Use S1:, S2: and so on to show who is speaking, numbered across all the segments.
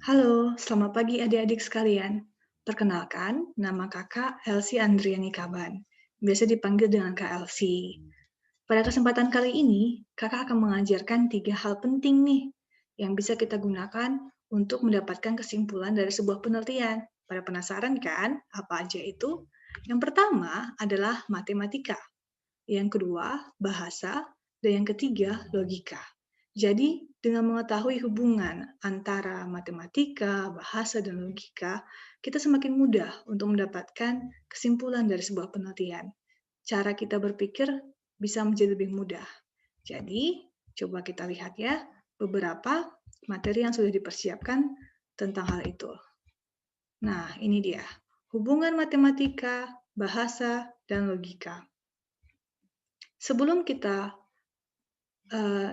S1: Halo, selamat pagi adik-adik sekalian. Perkenalkan, nama kakak Elsie Andriani Kaban. Biasa dipanggil dengan Kak Elsie. Pada kesempatan kali ini, kakak akan mengajarkan 3 hal penting nih yang bisa kita gunakan untuk mendapatkan kesimpulan dari sebuah penelitian. Pada penasaran kan apa aja itu? Yang pertama adalah matematika. Yang kedua, bahasa, dan yang ketiga, logika. Jadi, dengan mengetahui hubungan antara matematika, bahasa, dan logika, kita semakin mudah untuk mendapatkan kesimpulan dari sebuah penelitian. Cara kita berpikir bisa menjadi lebih mudah. Jadi, coba kita lihat ya beberapa materi yang sudah dipersiapkan tentang hal itu. Nah, ini dia. Hubungan matematika, bahasa, dan logika. Sebelum kita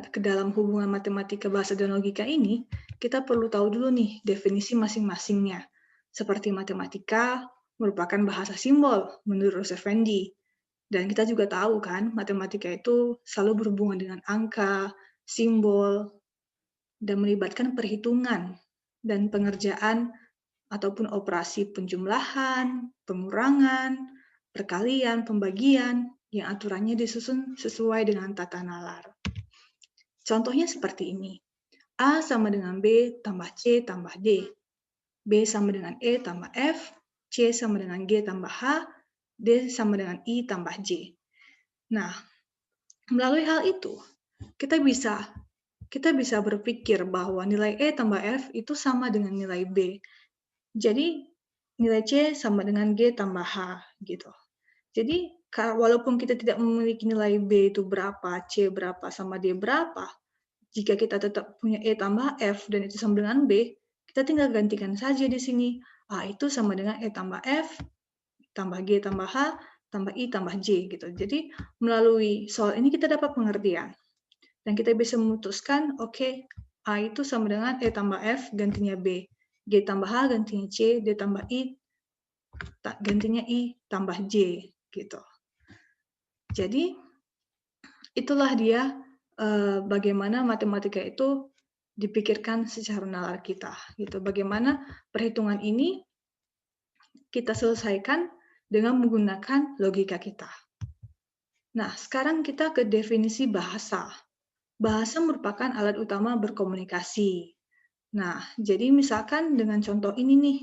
S1: ke dalam hubungan matematika, bahasa, dan logika ini, kita perlu tahu dulu nih definisi masing-masingnya. Seperti matematika merupakan bahasa simbol menurut Rose Effendi. Dan kita juga tahu kan, matematika itu selalu berhubungan dengan angka, simbol, dan melibatkan perhitungan dan pengerjaan ataupun operasi penjumlahan, pengurangan, perkalian, pembagian, yang aturannya disusun sesuai dengan tata nalar. Contohnya seperti ini. A sama dengan B tambah C tambah D. B sama dengan E tambah F. C sama dengan G tambah H. D sama dengan I tambah J. Nah, melalui hal itu, kita bisa berpikir bahwa nilai E tambah F itu sama dengan nilai B. Jadi, nilai C sama dengan G tambah H, gitu. Jadi, walaupun kita tidak memiliki nilai B itu berapa, C berapa, sama D berapa, jika kita tetap punya E tambah F dan itu sama dengan B, kita tinggal gantikan saja di sini. A itu sama dengan E tambah F, tambah G tambah H, tambah I tambah J. Gitu. Jadi melalui soal ini kita dapat pengertian. Dan kita bisa memutuskan, oke, A itu sama dengan E tambah F gantinya B. G tambah H gantinya C, D tambah I gantinya I tambah J. Gitu. Jadi itulah dia bagaimana matematika itu dipikirkan secara nalar kita, gitu. Bagaimana perhitungan ini kita selesaikan dengan menggunakan logika kita. Nah, sekarang kita ke definisi bahasa. Bahasa merupakan alat utama berkomunikasi. Nah, jadi misalkan dengan contoh ini nih,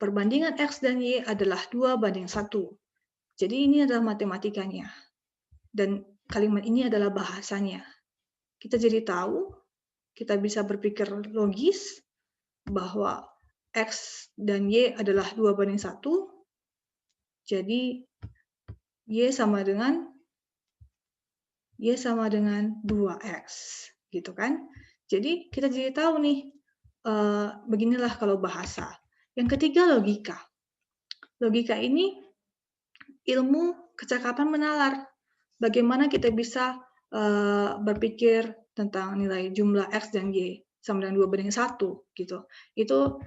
S1: perbandingan X dan Y adalah 2:1. Jadi ini adalah matematikanya. Dan kalimat ini adalah bahasanya. Kita jadi tahu, kita bisa berpikir logis bahwa X dan Y adalah 2:1, jadi Y sama dengan 2X, gitu kan. Jadi kita jadi tahu nih, beginilah kalau bahasa. Yang ketiga, logika. Logika ini ilmu kecakapan menalar. Bagaimana kita bisa berpikir tentang nilai jumlah X dan Y sama dengan 2:1, gitu. Itu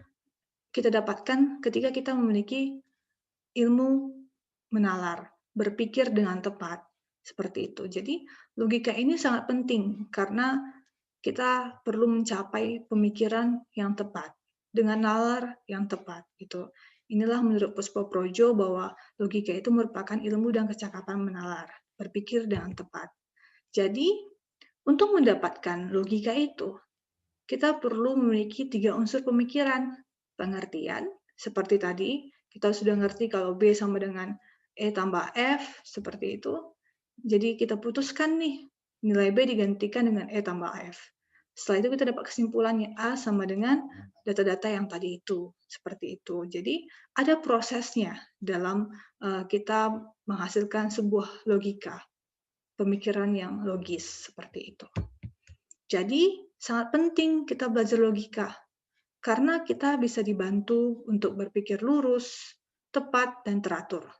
S1: kita dapatkan ketika kita memiliki ilmu menalar, berpikir dengan tepat, seperti itu. Jadi, logika ini sangat penting karena kita perlu mencapai pemikiran yang tepat, dengan nalar yang tepat, gitu. Inilah menurut Puspo Projo bahwa logika itu merupakan ilmu dan kecakapan menalar, berpikir dengan tepat. Jadi, untuk mendapatkan logika itu, kita perlu memiliki 3 unsur pemikiran. Pengertian, seperti tadi, kita sudah ngerti kalau B sama dengan E tambah F, seperti itu. Jadi kita putuskan nih, nilai B digantikan dengan E tambah F. Setelah itu kita dapat kesimpulannya A sama dengan data-data yang tadi itu, seperti itu. Jadi ada prosesnya dalam kita menghasilkan sebuah logika, pemikiran yang logis, seperti itu. Jadi, sangat penting kita belajar logika, karena kita bisa dibantu untuk berpikir lurus, tepat, dan teratur.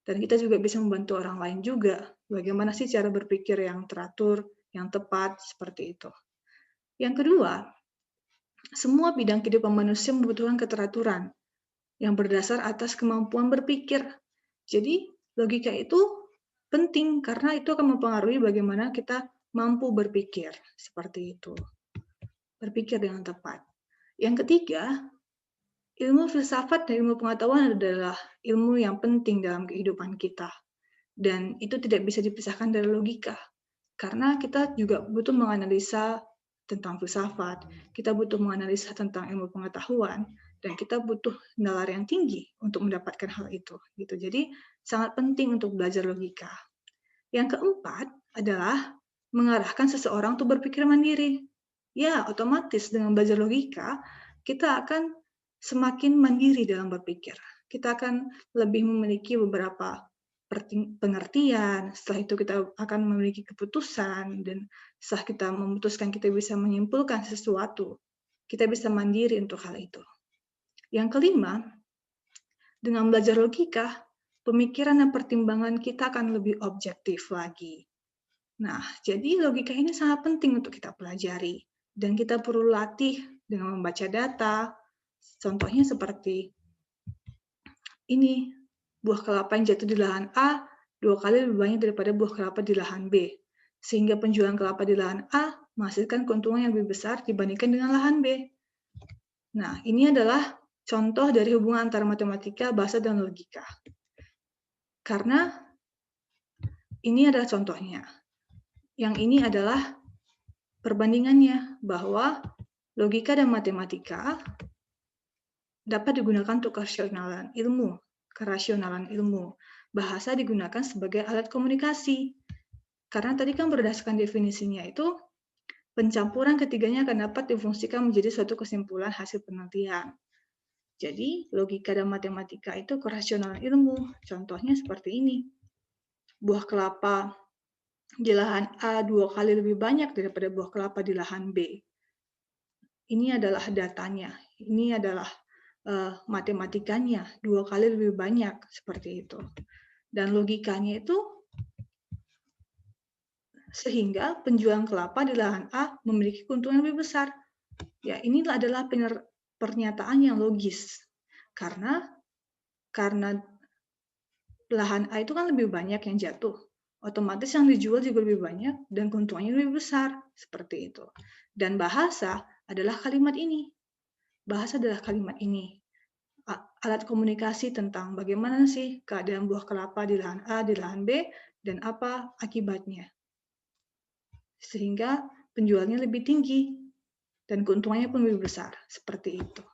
S1: Dan kita juga bisa membantu orang lain juga, bagaimana sih cara berpikir yang teratur, yang tepat, seperti itu. Yang kedua, semua bidang kehidupan manusia membutuhkan keteraturan yang berdasar atas kemampuan berpikir. Jadi, logika itu penting karena itu akan mempengaruhi bagaimana kita mampu berpikir, seperti itu. Berpikir dengan tepat. Yang ketiga, ilmu filsafat dan ilmu pengetahuan adalah ilmu yang penting dalam kehidupan kita. Dan itu tidak bisa dipisahkan dari logika. Karena kita juga butuh menganalisa tentang filsafat, kita butuh menganalisa tentang ilmu pengetahuan, dan kita butuh nalar yang tinggi untuk mendapatkan hal itu. Gitu. Jadi sangat penting untuk belajar logika. Yang keempat adalah mengarahkan seseorang untuk berpikir mandiri. Ya, otomatis dengan belajar logika, kita akan semakin mandiri dalam berpikir. Kita akan lebih memiliki beberapa pengertian, setelah itu kita akan memiliki keputusan, dan setelah kita memutuskan kita bisa menyimpulkan sesuatu, kita bisa mandiri untuk hal itu. Yang kelima, dengan belajar logika, pemikiran dan pertimbangan kita akan lebih objektif lagi. Nah, jadi logika ini sangat penting untuk kita pelajari, dan kita perlu latih dengan membaca data. Contohnya seperti ini, buah kelapa yang jatuh di lahan A 2 kali lebih banyak daripada buah kelapa di lahan B, sehingga penjualan kelapa di lahan A menghasilkan keuntungan yang lebih besar dibandingkan dengan lahan B. Nah, ini adalah contoh dari hubungan antara matematika, bahasa, dan logika. Karena ini adalah contohnya. Yang ini adalah perbandingannya, bahwa logika dan matematika dapat digunakan untuk kerasionalan ilmu. Bahasa digunakan sebagai alat komunikasi. Karena tadi kan berdasarkan definisinya itu, pencampuran ketiganya akan dapat difungsikan menjadi suatu kesimpulan hasil penelitian. Jadi, logika dan matematika itu kerasionalan ilmu. Contohnya seperti ini. Buah kelapa di lahan A 2 kali lebih banyak daripada buah kelapa di lahan B. Ini adalah datanya. Ini adalah matematikanya 2 kali lebih banyak, seperti itu. Dan logikanya itu sehingga penjualan kelapa di lahan A memiliki keuntungan lebih besar. Ya, inilah adalah pernyataan yang logis. Karena lahan A itu kan lebih banyak yang jatuh. Otomatis yang dijual juga lebih banyak dan keuntungannya lebih besar, seperti itu. Dan bahasa adalah kalimat ini. Bahasa adalah kalimat ini. Alat komunikasi tentang bagaimana sih keadaan buah kelapa di lahan A, di lahan B, dan apa akibatnya. Sehingga penjualnya lebih tinggi dan keuntungannya pun lebih besar, seperti itu.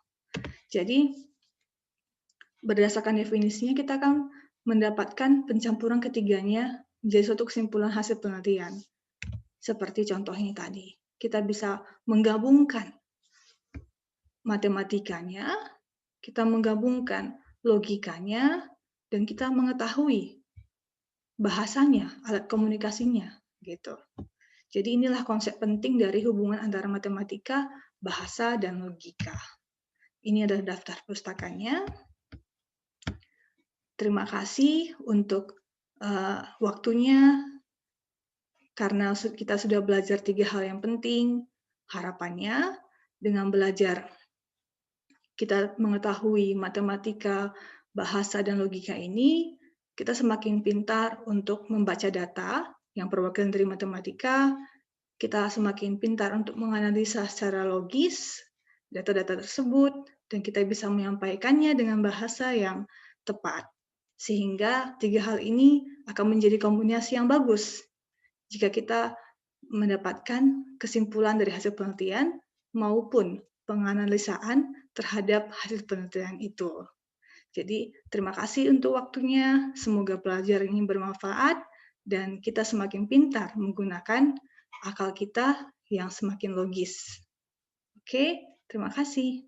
S1: Jadi, berdasarkan definisinya kita akan mendapatkan pencampuran ketiganya menjadi suatu kesimpulan hasil penelitian. Seperti contohnya tadi, kita bisa menggabungkan matematikanya, kita menggabungkan logikanya, dan kita mengetahui bahasanya, alat komunikasinya, gitu. Jadi inilah konsep penting dari hubungan antara matematika, bahasa, dan logika. Ini adalah daftar pustakanya. Terima kasih untuk waktunya, karena kita sudah belajar 3 hal yang penting. Harapannya dengan belajar kita mengetahui matematika, bahasa, dan logika ini, kita semakin pintar untuk membaca data yang perwakilan dari matematika, kita semakin pintar untuk menganalisa secara logis data-data tersebut, dan kita bisa menyampaikannya dengan bahasa yang tepat. Sehingga 3 hal ini akan menjadi kombinasi yang bagus jika kita mendapatkan kesimpulan dari hasil penelitian maupun penganalisaan terhadap hasil penelitian itu. Jadi, terima kasih untuk waktunya. Semoga pelajaran ini bermanfaat dan kita semakin pintar menggunakan akal kita yang semakin logis. Oke, terima kasih.